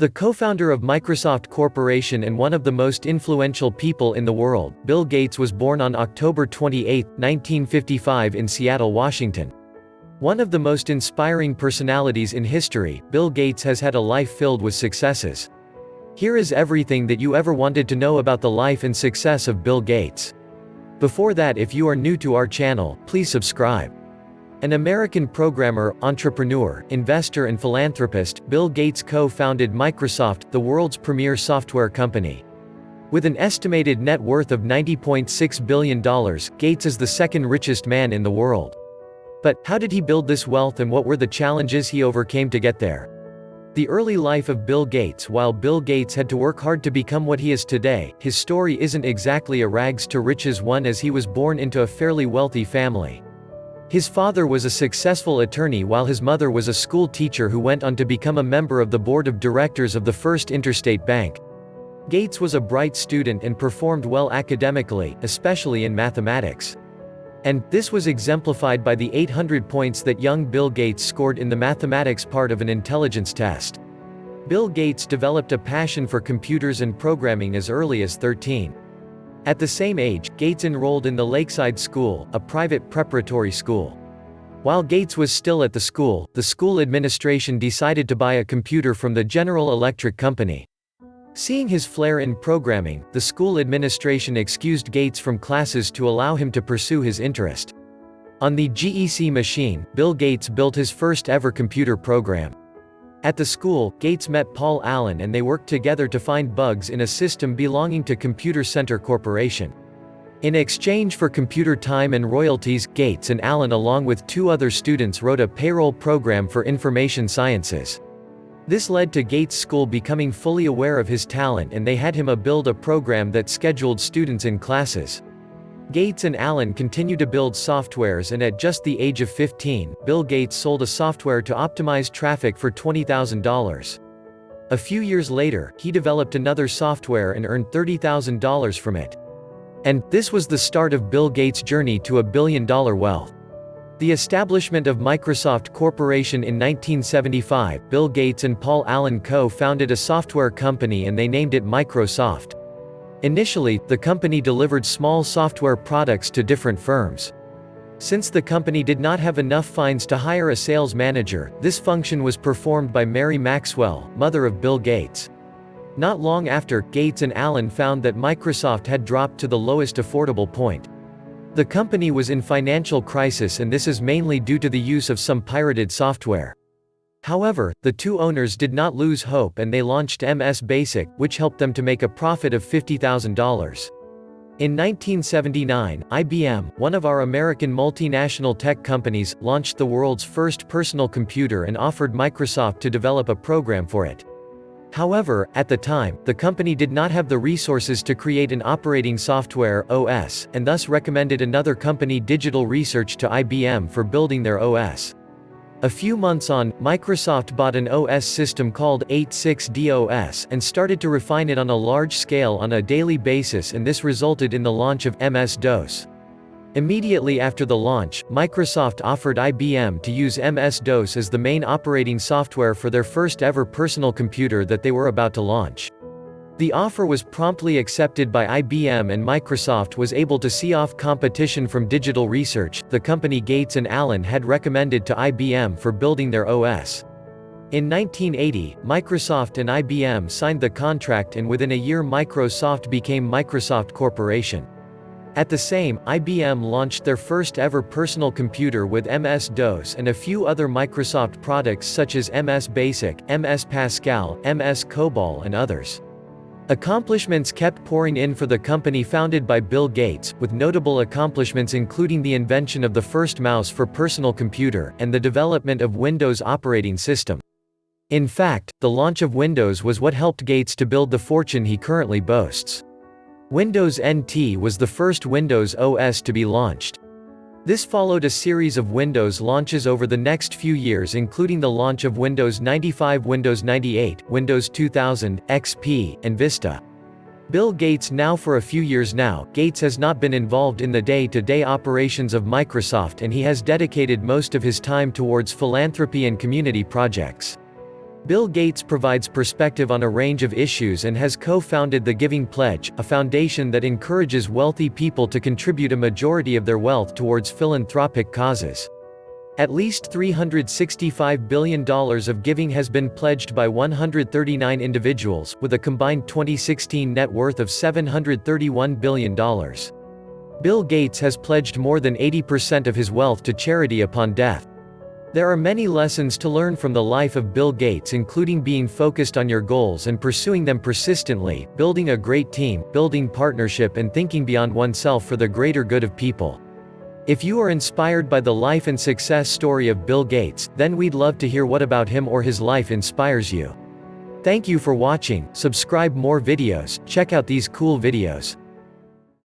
The co-founder of Microsoft Corporation and one of the most influential people in the world, Bill Gates was born on October 28, 1955 in Seattle, Washington. One of the most inspiring personalities in history, Bill Gates has had a life filled with successes. Here is everything that you ever wanted to know about the life and success of Bill Gates. Before that, if you are new to our channel, please subscribe. An American programmer, entrepreneur, investor and philanthropist, Bill Gates co-founded Microsoft, the world's premier software company. With an estimated net worth of $90.6 billion, Gates is the second richest man in the world. But, how did he build this wealth and what were the challenges he overcame to get there? The early life of Bill Gates. While Bill Gates had to work hard to become what he is today, his story isn't exactly a rags to riches one, as he was born into a fairly wealthy family. His father was a successful attorney while his mother was a school teacher who went on to become a member of the board of directors of the First Interstate Bank. Gates was a bright student and performed well academically, especially in mathematics. And this was exemplified by the 800 points that young Bill Gates scored in the mathematics part of an intelligence test. Bill Gates developed a passion for computers and programming as early as 13. At the same age, Gates enrolled in the Lakeside School, a private preparatory school. While Gates was still at the school administration decided to buy a computer from the General Electric Company. Seeing his flair in programming, the school administration excused Gates from classes to allow him to pursue his interest. On the GEC machine, Bill Gates built his first ever computer program. At the school, Gates met Paul Allen and they worked together to find bugs in a system belonging to Computer Center Corporation. In exchange for computer time and royalties, Gates and Allen along with two other students wrote a payroll program for information sciences. This led to Gates' school becoming fully aware of his talent and they had him build a program that scheduled students in classes. Gates and Allen continued to build softwares, and at just the age of 15, Bill Gates sold a software to optimize traffic for $20,000. A few years later, he developed another software and earned $30,000 from it. And this was the start of Bill Gates' journey to $1 billion wealth. The establishment of Microsoft Corporation in 1975, Bill Gates and Paul Allen co-founded a software company and they named it Microsoft. Initially, the company delivered small software products to different firms. Since the company did not have enough funds to hire a sales manager, this function was performed by Mary Maxwell, mother of Bill Gates. Not long after, Gates and Allen found that Microsoft had dropped to the lowest affordable point. The company was in financial crisis, and this is mainly due to the use of some pirated software. However, the two owners did not lose hope and they launched MS Basic, which helped them to make a profit of $50,000. In 1979, IBM, one of our American multinational tech companies, launched the world's first personal computer and offered Microsoft to develop a program for it. However, at the time, the company did not have the resources to create an operating software (OS), and thus recommended another company, Digital Research, to IBM for building their OS. A few months on, Microsoft bought an OS system called 86DOS and started to refine it on a large scale on a daily basis, and this resulted in the launch of MS-DOS. Immediately after the launch, Microsoft offered IBM to use MS-DOS as the main operating software for their first ever personal computer that they were about to launch. The offer was promptly accepted by IBM and Microsoft was able to see off competition from Digital Research, the company Gates and Allen had recommended to IBM for building their OS. In 1980, Microsoft and IBM signed the contract, and within a year Microsoft became Microsoft Corporation. At the same, IBM launched their first ever personal computer with MS-DOS and a few other Microsoft products such as MS Basic, MS Pascal, MS COBOL and others. Accomplishments kept pouring in for the company founded by Bill Gates, with notable accomplishments including the invention of the first mouse for personal computer, and the development of Windows operating system. In fact, the launch of Windows was what helped Gates to build the fortune he currently boasts. Windows NT was the first Windows OS to be launched. This followed a series of Windows launches over the next few years, including the launch of Windows 95, Windows 98, Windows 2000, XP, and Vista. Bill Gates. Now for a few years now, Gates has not been involved in the day-to-day operations of Microsoft, and he has dedicated most of his time towards philanthropy and community projects. Bill Gates provides perspective on a range of issues and has co-founded the Giving Pledge, a foundation that encourages wealthy people to contribute a majority of their wealth towards philanthropic causes. At least $365 billion of giving has been pledged by 139 individuals, with a combined 2016 net worth of $731 billion. Bill Gates has pledged more than 80% of his wealth to charity upon death. There are many lessons to learn from the life of Bill Gates, including being focused on your goals and pursuing them persistently, building a great team, building partnership, and thinking beyond oneself for the greater good of people. If you are inspired by the life and success story of Bill Gates, then we'd love to hear what about him or his life inspires you. Thank you for watching. Subscribe more videos, check out these cool videos.